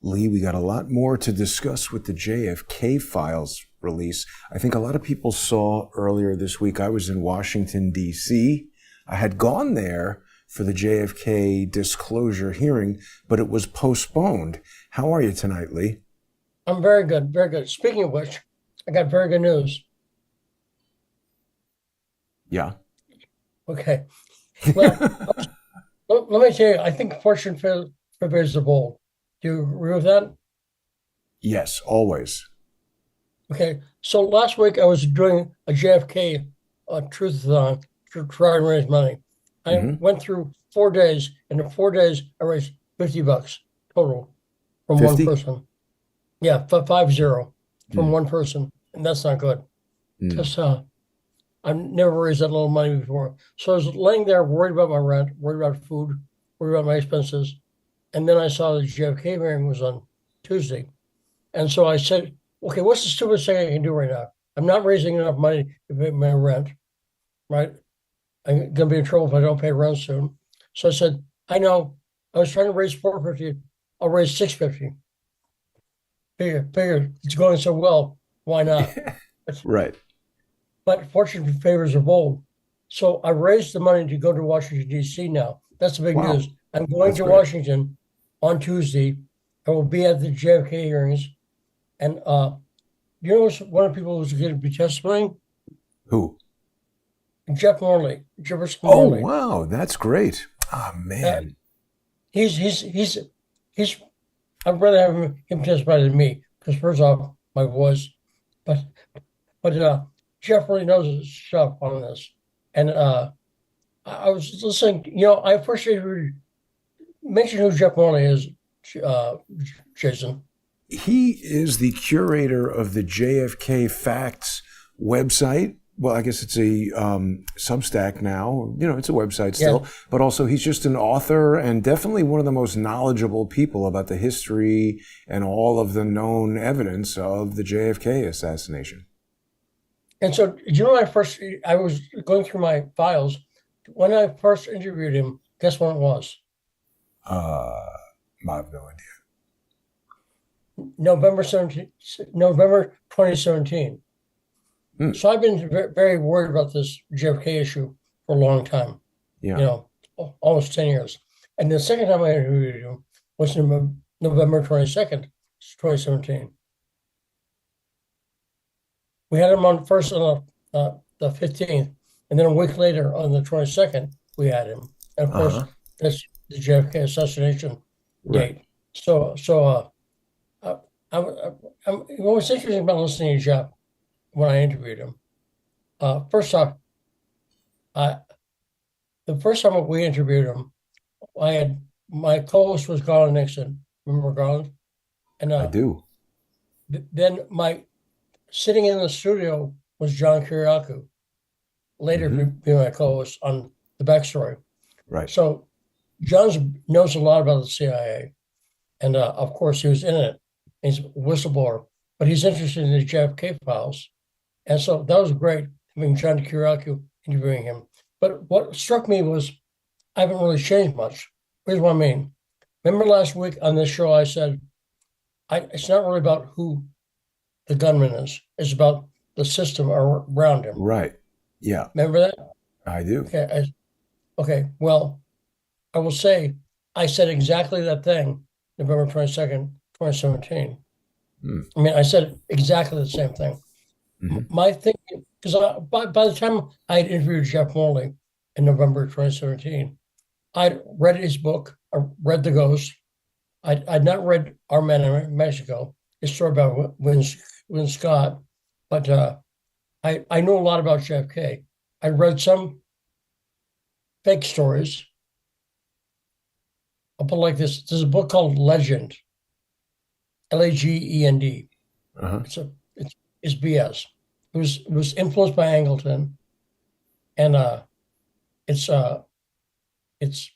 Lee, we got a lot more to discuss with the JFK Files release. I think a lot of people saw earlier this week, I was in Washington, D.C. I had gone there for the JFK disclosure hearing, but it was postponed. How are you tonight, Lee? I'm very good, very good. Speaking of which, I got very good news. Yeah. Okay. Well, let me tell you, I think fortune favors the bold. Do you agree with that? Yes, always. Okay. So last week I was doing a JFK truth-a-thon to try and raise money. I Mm-hmm. went through 4 days, and in 4 days I raised $50 total from one 50? person. Yeah, 50 from Mm. one person, and that's not good. Mm. Just I've never raised that little money before. So I was laying there worried about my rent, worried about food, worried about my expenses. And then I saw the JFK hearing was on Tuesday. And so I said, okay, what's the stupidest thing I can do right now? I'm not raising enough money to pay my rent, right? I'm going to be in trouble if I don't pay rent soon. So I said, I know I was trying to raise 450. I'll raise 650. Figure it's going so well. Why not? Right. But fortune favors the bold. So I raised the money to go to Washington, D.C. now. That's the big Wow. news. I'm going That's to great. Washington on Tuesday. I will be at the JFK hearings. And you know one of the people who's going to be testifying? Who? Jefferson Oh, Morley. wow. That's great. Ah, Uh, man. he's I'd rather have him testify than me, because first off, my voice, but Jeff really knows his stuff on this. And I was listening, I appreciate you mention who Jeff Morley is, uh, Jason. He is the curator of the JFK Facts website. Well, I guess it's a Substack now. It's a website Yeah. still. But also, he's just an author and definitely one of the most knowledgeable people about the history and all of the known evidence of the JFK assassination. And so, I was going through my files. When I first interviewed him, guess when it was? Uh, I have no idea. November 2017. Hmm. So I've been very worried about this JFK issue for a long time, Yeah. Almost 10 years. And the second time I interviewed him was November 22nd, 2017. We had him on first on the 15th, and then a week later on the 22nd, we had him. And of course, Uh-huh. that's the JFK assassination Right. date. So I, what was interesting about listening to Jeff when I interviewed him, first off, I the first time we interviewed him, I had my co-host was Garland Nixon. Remember Garland? And I do. then my sitting in the studio was John Kiriakou, later to Mm-hmm. be my co-host on the backstory. Right. So John knows a lot about the CIA, and of course he was in it. He's a whistleblower, but he's interested in the JFK files, and so that was great having John Kiriakou interviewing him. But what struck me was I haven't really changed much. Here's what I mean. Remember last week on this show I said it's not really about who the gunman is; it's about the system around him. Right. Yeah, Remember that? I do. Okay. Okay. Well, I will say I said exactly that thing November 22nd, 2017. Hmm. I mean, I said exactly the same thing. Mm-hmm. My thinking, because by the time I had interviewed Jeff Morley in November 2017, I'd read his book, I read The Ghost. I'd not read Our Men in Mexico, his story about Win Scott, but I know a lot about JFK. I read some fake stories. I'll put it like this. There's a book called Legend, Lagend. Uh-huh. It's BS. It was influenced by Angleton, and it's it's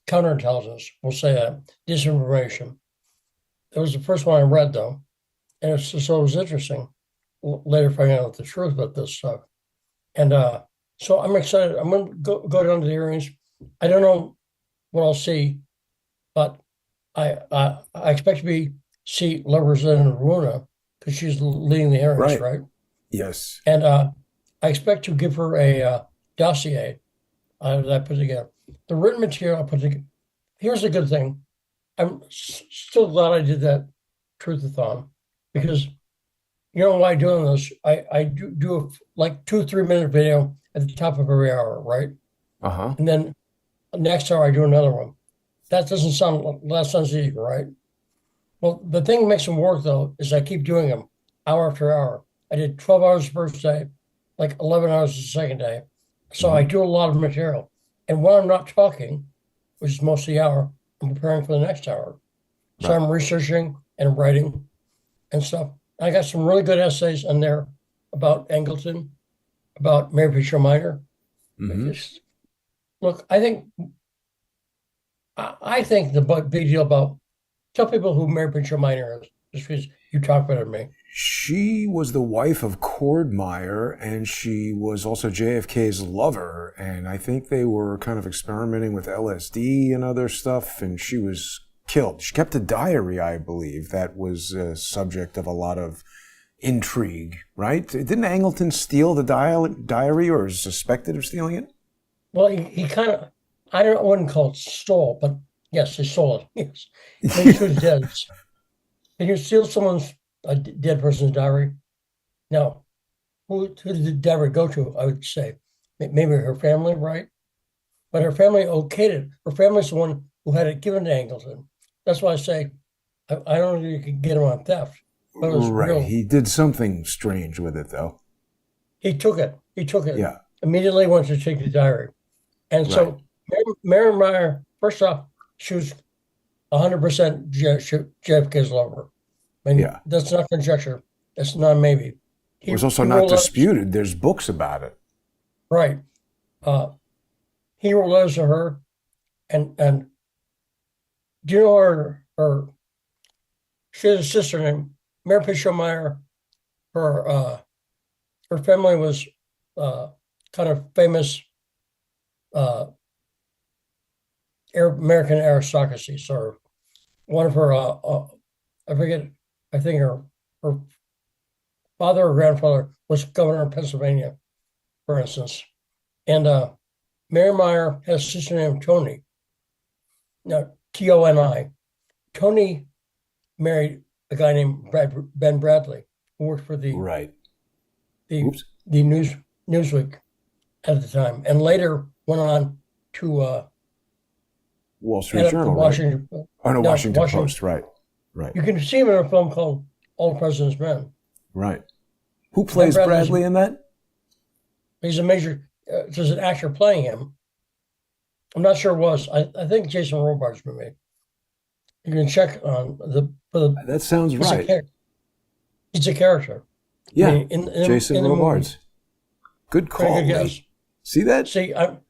counterintelligence. We'll say that disinformation. It was the first one I read though, and it was interesting. Later finding out the truth about this stuff, and so I'm excited. I'm going to go down to the hearings. I don't know what I'll see, but I expect to see Representative Luna because she's leading the hearings, Right. right? Yes. And I expect to give her a dossier that I put together. The written material I put together. Here's the good thing. I'm still glad I did that truth-a-thon because you know why I'm doing this? I do a like 2 3 minute video at the top of every hour, right? Uh-huh. And then next hour I do another one. That sounds easy, right? Well, the thing that makes them work though is I keep doing them hour after hour. I did 12 hours the first day, like 11 hours the second day. So I do a lot of material. And when I'm not talking, which is most of the hour, I'm preparing for the next hour. So Right. I'm researching and writing and stuff. I got some really good essays in there about Angleton, about Mary Pinchot Meyer. Hmm. Just look, I think the big deal about tell people who Mary Pinchot Meyer is, just because you talk better than me. She was the wife of Cord Meyer, and she was also JFK's lover. And I think they were kind of experimenting with LSD and other stuff, and she was killed. She kept a diary, I believe, that was a subject of a lot of intrigue, right? Didn't Angleton steal the diary or is suspected of stealing it? Well, he kind of, I wouldn't call it stole, but yes, he stole it. Yes. Maybe she was dead. Can you steal someone's a dead person's diary? No. Who did the diary go to? I would say maybe her family, right? But her family okayed it. Her family's the one who had it given to Angleton. That's why I say I don't know if you could get him on theft, but it was Right. real. He did something strange with it, though. He took it. He took it. Yeah. Immediately went to take the diary. And Right. so Mary Meyer, first off, she was 100% JFK's lover. I mean, Yeah. that's not conjecture. That's not maybe. It was also not wrote letters, disputed. There's books about it. right. Uh, he wrote letters to her, and do you know she has a sister named Mary Pinchot Meyer. Her family was kind of famous American aristocracy. So one of her, I forget, I think her father or grandfather was governor of Pennsylvania, for instance. And Mary Meyer has a sister named Toni. Now, Toni. Toni married a guy named Ben Bradlee, who worked for Right. the Oops. the Newsweek at the time, and later went on to Wall head Street up the Journal, right? Washington. Oh, no, No, Washington Post. Right. Right. You can see him in a film called All the President's Men. Right. Who plays Bradlee's- Bradlee in that? He's a major. There's an actor playing him. I'm not sure it was. I think Jason Robards maybe. You can check on That sounds he's a right. character. He's a character. Yeah. I mean, in Jason the movie. Robards. Good Very call, good Lee. guess. See that? See, I'm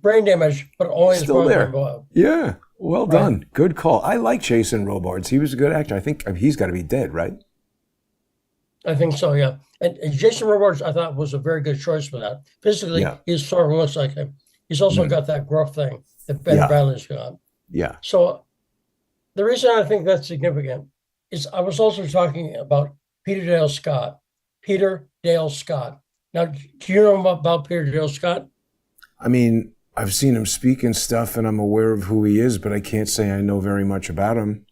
brain damage, but only as Still far as there. I'm involved. Yeah. Well Right. done. Good call. I like Jason Robards. He was a good actor. I think he's got to be dead, right? I think so, yeah. And Jason Robards, I thought, was a very good choice for that. Physically, Yeah. he sort of looks like him. He's also got that gruff thing that Ben Yeah. Bradlee's got. Yeah. So the reason I think that's significant is I was also talking about Peter Dale Scott. Peter Dale Scott. Now, do you know about Peter Dale Scott? I mean, I've seen him speak and stuff, and I'm aware of who he is, but I can't say I know very much about him.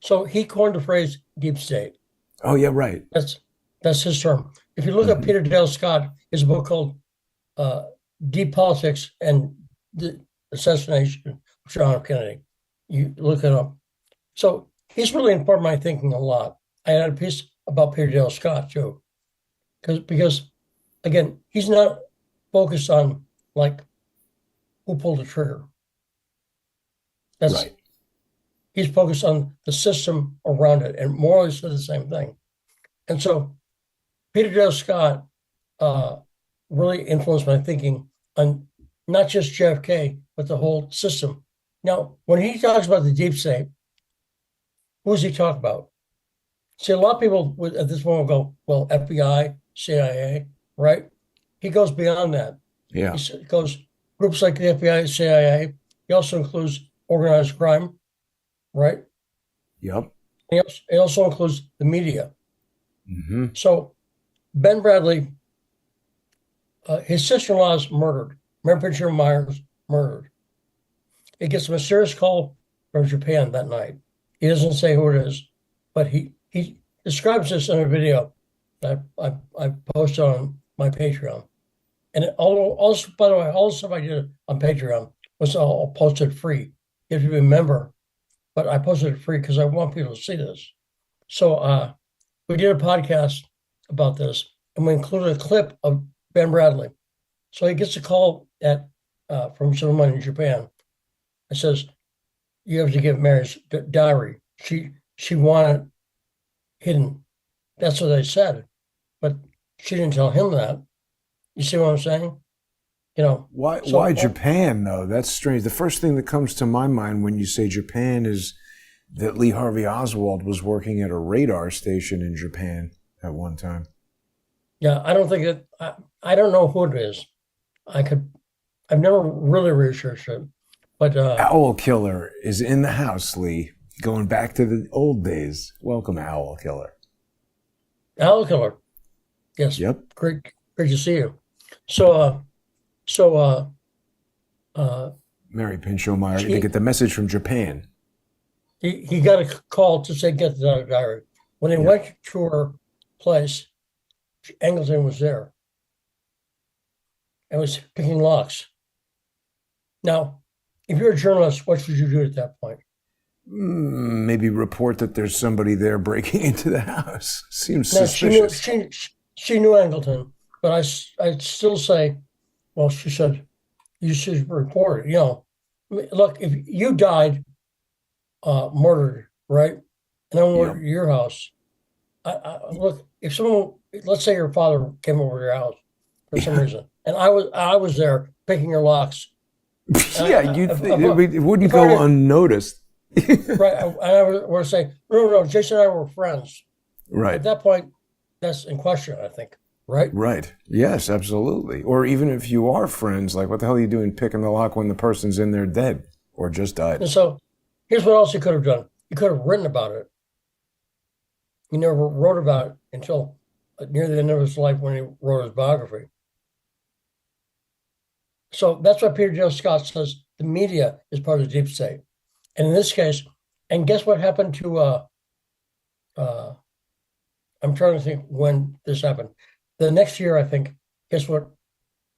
So he coined the phrase deep state. Oh, yeah, right. That's his term. If you look at Peter Dale Scott, his book called Deep Politics and the Assassination of John F. Kennedy. You look it up. So he's really informed my thinking a lot. I had a piece about Peter Dale Scott too, because again, he's not focused on like who pulled the trigger. That's Right. He's focused on the system around it, and Morley said the same thing. And so Peter Dale Scott really influenced my thinking on not just JFK, but the whole system. Now, when he talks about the deep state, who does he talk about? See, a lot of people at this point will go, well, FBI, CIA, right? He goes beyond that. Yeah. He goes groups like the FBI, CIA. He also includes organized crime. right? Yep. It also includes the media. Mm-hmm. So Ben Bradlee, his sister-in-law is murdered. Mayor Pinchot Meyer is murdered. He gets a mysterious call from Japan that night. He doesn't say who it is, but he describes this in a video that I posted on my Patreon. And also, by the way, all the stuff I did on Patreon was all posted free. You have to be a member, but I posted it free because I want people to see this. So we did a podcast about this, and we included a clip of Ben Bradlee. So he gets a call from someone in Japan. It says, "You have to give Mary's diary. She wanted hidden." That's what they said, but she didn't tell him that. You see what I'm saying? Why Japan though? That's strange. The first thing that comes to my mind when you say Japan is that Lee Harvey Oswald was working at a radar station in Japan at one time. Yeah, I don't think that I don't know who it is. I've never really researched it, but Owl Killer is in the house, Lee. Going back to the old days. Welcome, Owl Killer. Owl Killer. Yes. Yep. Great to see you. So Mary Pinchot Meyer. They get the message from Japan. He got a call to say get the diary. When they went to her place, Angleton was there and was picking locks. Now, if you're a journalist, what should you do at that point? Maybe report that there's somebody there breaking into the house. Seems suspicious. She knew Angleton, but I'd still say, well, she said, you should report it. Look, if you died murdered, right? And I went to your house. Look, if someone, let's say your father came over to your house for some reason, and I was there picking your locks. It wouldn't go unnoticed. Right, and I were saying, no, Jason and I were friends. Right. At that point, that's in question, I think. Right? Right. Yes, absolutely. Or even if you are friends, like what the hell are you doing picking the lock when the person's in there dead or just died? And so here's what else he could have done. He could have written about it. He never wrote about it until near the end of his life when he wrote his biography. So that's why Peter Dale Scott says the media is part of the deep state. And in this case, and guess what happened to, I'm trying to think when this happened. The next year, I think, guess what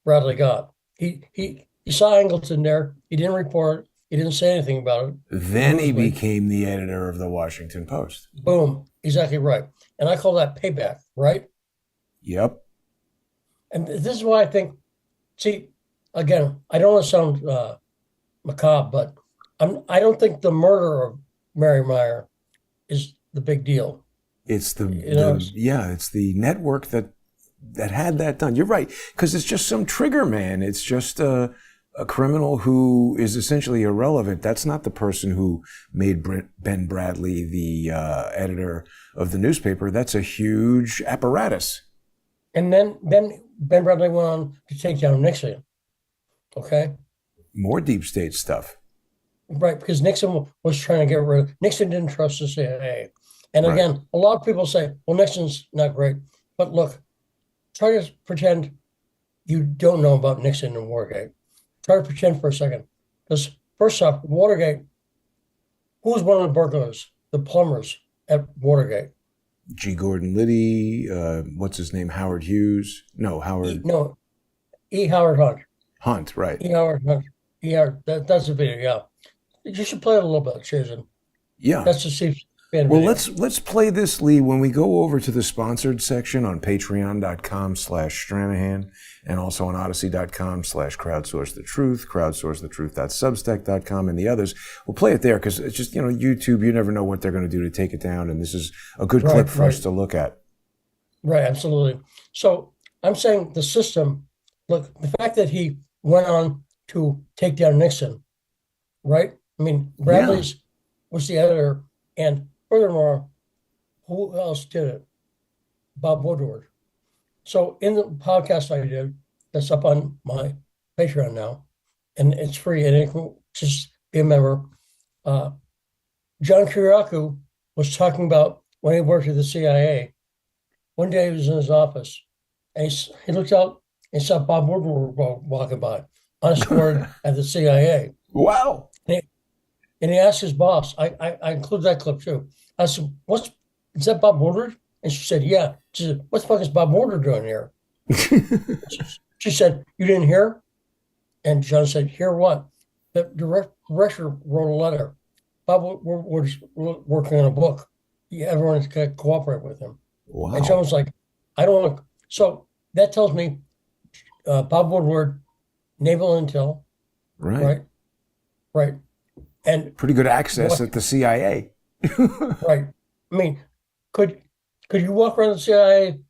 Bradlee got? He saw Angleton there. He didn't report. He didn't say anything about it. Then he became the editor of the Washington Post. Boom. Exactly right. And I call that payback, right? Yep. And this is why I think, see, again, I don't want to sound macabre, but I don't think the murder of Mary Meyer is the big deal. It's it's the network that had that done. You're right, because it's just some trigger man. It's just a criminal who is essentially irrelevant. That's not the person who made Ben Bradlee the editor of the newspaper. That's a huge apparatus. And then Ben Bradlee went on to take down Nixon. Okay? More deep state stuff. Right, because Nixon was trying to get rid of, Nixon didn't trust the CIA. And again, a lot of people say, well, Nixon's not great. But look, try to pretend you don't know about Nixon and Watergate. Try to pretend for a second. Because first off, Watergate, who was one of the burglars, the plumbers at Watergate? G. Gordon Liddy, what's his name? Howard Hughes? No, Howard. E. Howard Hunt. Hunt, right. E. Howard Hunt. That's the video, yeah. You should play it a little bit, Jason. Yeah. That's the safe. Well, let's play this, Lee, when we go over to the sponsored section on patreon.com/Stranahan and also on odyssey.com/crowdsourcethetruth, crowdsourcethetruth.substack.com, and the others. We'll play it there because it's just, YouTube, you never know what they're going to do to take it down. And this is a good clip for us to look at. Right, absolutely. So I'm saying the system, look, the fact that he went on to take down Nixon, right? I mean, Bradlee's was the editor, and furthermore, who else did it? Bob Woodward. So in the podcast I did, that's up on my Patreon now, and it's free, and it can just be a member. John Kiriakou was talking about when he worked at the CIA. One day he was in his office and he looked out and saw Bob Woodward walking by, unescorted at the CIA. Wow. And he asked his boss, I include that clip too. I said, is that Bob Woodward? And she said, yeah. She said, what the fuck is Bob Woodward doing here? She said, you didn't hear? And John said, hear what? The director wrote a letter. Bob Woodward's working on a book. Everyone's got to cooperate with him. Wow. And John was like, I don't want to. So that tells me Bob Woodward, naval intel. Right. And pretty good access at the CIA. Right. I mean, could you walk around the CIA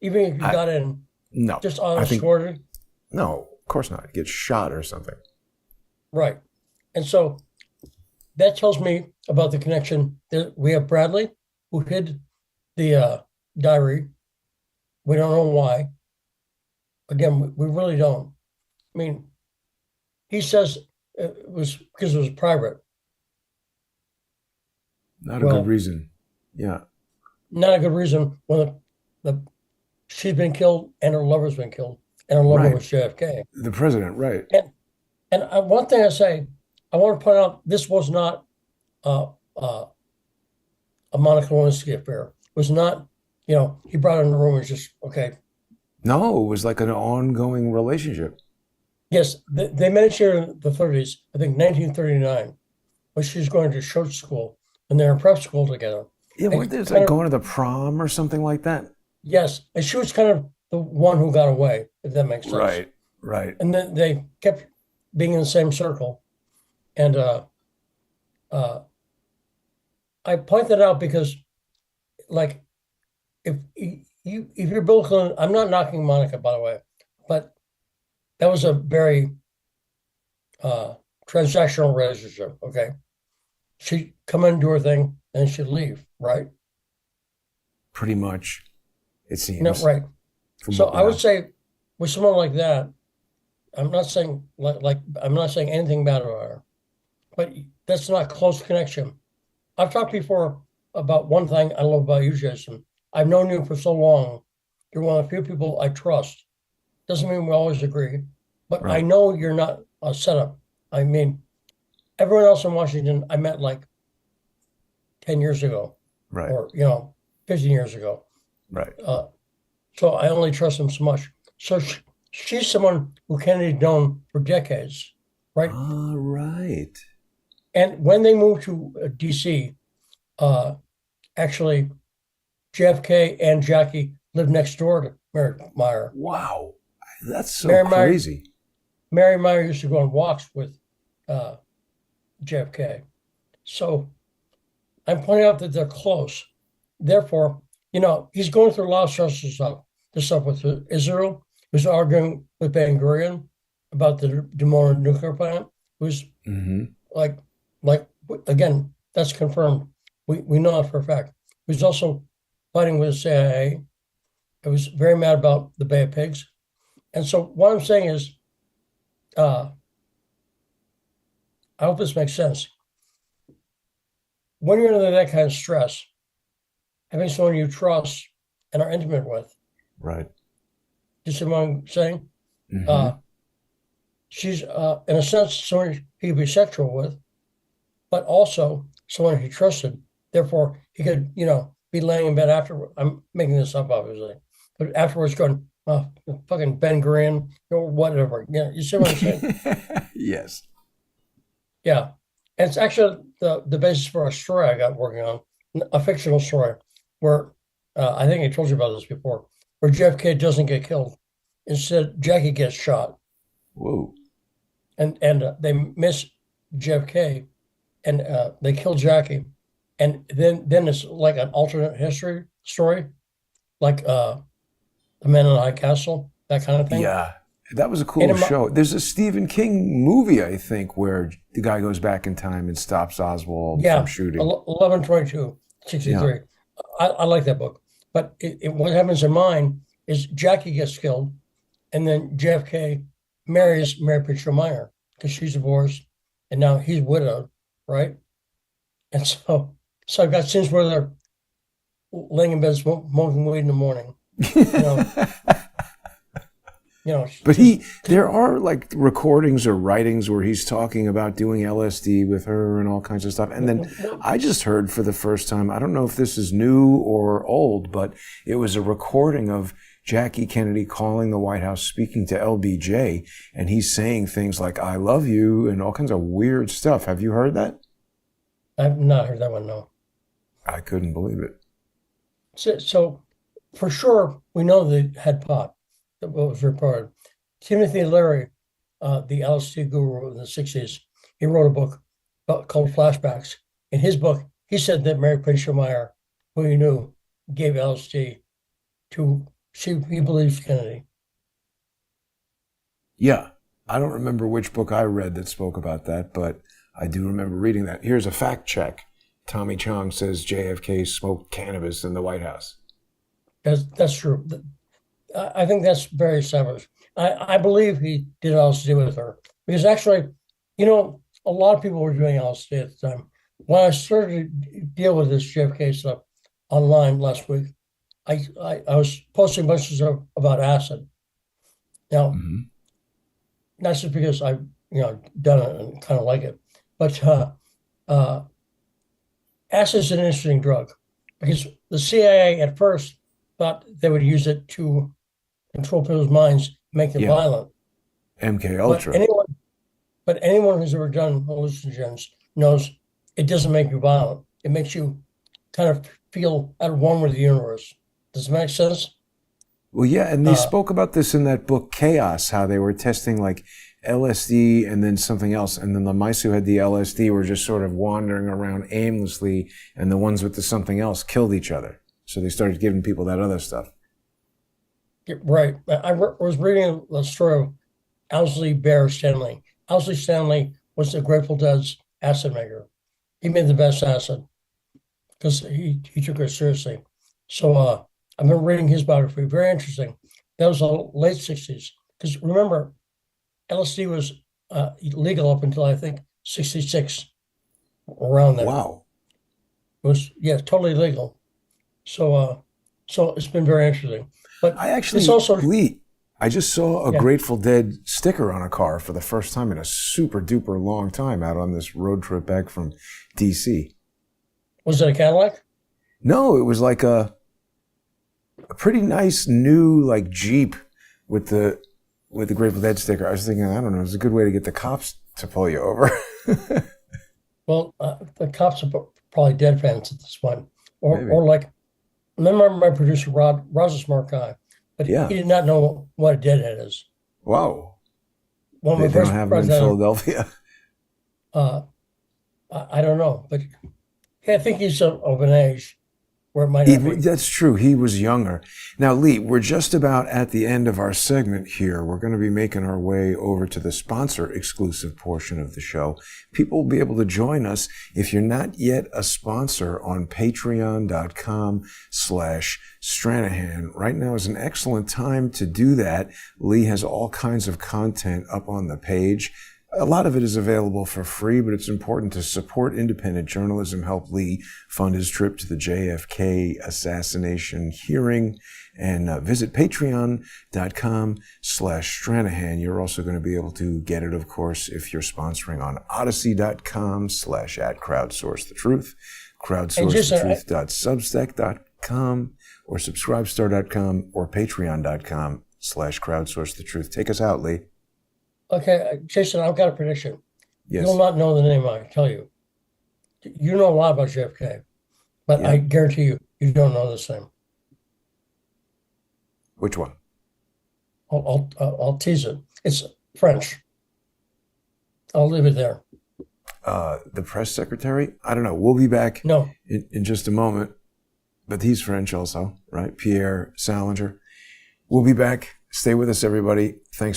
even if you got in? No. Just unescorted? No, of course not. Get shot or something. Right. And so that tells me about the connection. We have Bradlee, who hid the diary. We don't know why. Again, we really don't. I mean, he says it was because it was private. Not a good reason. Yeah. Not a good reason when she's been killed and her lover's been killed. And her lover was JFK. The president, right. And one thing I say, I want to point out, this was not a Monica Lewinsky affair. It was not, he brought her in the room and was just, okay. No, it was like an ongoing relationship. Yes, they met each other in the 30s, I think 1939, when she was going to church school, and they're in prep school together. Yeah, weren't they like going to the prom or something like that? Yes, and she was kind of the one who got away, if that makes sense. Right. And then they kept being in the same circle. And I point that out because, like, if you're Bill Clinton, I'm not knocking Monica, by the way, but that was a very transactional relationship, okay? She'd come in and do her thing, and she'd leave, right? Pretty much, it seems. No, right. So I would say with someone like that, I'm not saying I'm not saying anything bad about her, but that's not close connection. I've talked before about one thing I love about you, Jason. I've known you for so long. You're one of the few people I trust. Doesn't mean we always agree, but I know you're not a setup. I mean, everyone else in Washington I met like 10 years ago, or 15 years ago. Right. So I only trust them so much. So she's someone who Kennedy'd known for decades, right? Right. And when they moved to D.C., actually, JFK and Jackie lived next door to Mary Meyer. Wow, that's so crazy. Mary Meyer used to go on walks with JFK. So I'm pointing out that they're close. Therefore, he's going through a lot of stressful stuff. This stuff with Israel. He was arguing with Ben Gurion about the Dimona nuclear plant. It was like again, that's confirmed. We know that for a fact. He was also fighting with the CIA. I was very mad about the Bay of Pigs. And so what I'm saying is, I hope this makes sense. When you're under that kind of stress, having someone you trust and are intimate with. Right. You see what I'm saying? She's, in a sense, someone he could be sexual with, but also someone he trusted. Therefore, he could, be laying in bed after. I'm making this up, obviously, but afterwards going, oh, fucking Ben Gurion or whatever. You see what I'm saying? Yes. Yeah. And it's actually the basis for a story I got working on, a fictional story where I think I told you about this before, where JFK doesn't get killed. Instead, Jackie gets shot. Whoa. And they miss JFK and they kill Jackie. And then it's like an alternate history story, like The Man in the High Castle, that kind of thing. Yeah. That was a cool show. There's a Stephen King movie, I think, where the guy goes back in time and stops Oswald from shooting. 11/22/63. Yeah. I like that book. But what happens in mine is Jackie gets killed, and then JFK marries Mary Pinchot Meyer because she's divorced, and now he's widowed, right? And so I've got scenes where they're laying in bed smoking weed in the morning. You know, But there are like recordings or writings where he's talking about doing LSD with her and all kinds of stuff. And then I just heard for the first time, I don't know if this is new or old, but it was a recording of Jackie Kennedy calling the White House, speaking to LBJ, and he's saying things like, "I love you," and all kinds of weird stuff. Have you heard that? I've not heard that one, no. I couldn't believe it. So for sure, we know they had pot, that was reported. Timothy Leary, the LSD guru in the 60s, he wrote a book called Flashbacks. In his book, he said that Mary Pinchot Meyer, who he knew, gave LSD to, he believes, Kennedy. Yeah. I don't remember which book I read that spoke about that, but I do remember reading that. Here's a fact check. Tommy Chong says JFK smoked cannabis in the White House. That's true. I think that's very established. I believe he did LSD with her because actually, a lot of people were doing LSD at the time. When I started to deal with this JFK stuff online last week, I was posting bunches about acid. Now, not just because I've done it and kind of like it, but acid is an interesting drug because the CIA at first thought they would use it to control people's minds, make them violent. MK Ultra. But anyone who's ever done hallucinogens knows it doesn't make you violent. It makes you kind of feel at one with the universe. Does it make sense? Well, yeah, and they spoke about this in that book, Chaos, how they were testing like LSD and then something else. And then the mice who had the LSD were just sort of wandering around aimlessly, and the ones with the something else killed each other. So they started giving people that other stuff. Right. I was reading the story of Owsley Bear Stanley. Owsley Stanley was the Grateful Dead's acid maker. He made the best acid because he took it seriously. So I've been reading his biography. Very interesting. That was the late 60s. Because remember, LSD was legal up until, I think, 66, around there. Wow. It was, totally legal. So it's been very interesting. But I actually, Lee, I just saw a Grateful Dead sticker on a car for the first time in a super duper long time out on this road trip back from DC. Was it a Cadillac? No, it was like a pretty nice new like Jeep with the Grateful Dead sticker. I was thinking, I don't know, it's a good way to get the cops to pull you over. Well, the cops are probably Dead fans at this point, or like. Remember my producer, Rod's a smart guy, but he did not know what a deadhead is. Wow. They don't have them in Philadelphia. I don't know, but I think he's of an age where it might not be. That's true. He was younger. Now, Lee, we're just about at the end of our segment here. We're going to be making our way over to the sponsor exclusive portion of the show. People will be able to join us if you're not yet a sponsor on patreon.com/Stranahan. Right now is an excellent time to do that. Lee has all kinds of content up on the page. A lot of it is available for free, but it's important to support independent journalism, help Lee fund his trip to the JFK assassination hearing, and visit patreon.com/Stranahan. You're also going to be able to get it, of course, if you're sponsoring on odyssey.com/@crowdsourcethetruth, crowdsourcethetruth.substack.com, or subscribestar.com, or patreon.com/crowdsourcethetruth. Take us out, Lee. Okay, Jason, I've got a prediction. Yes. You'll not know the name, I can tell you. You know a lot about JFK, but I guarantee you don't know this name. Which one? I'll tease it. It's French. I'll leave it there. The press secretary? I don't know. We'll be back in just a moment. But he's French also, right? Pierre Salinger. We'll be back. Stay with us, everybody. Thanks.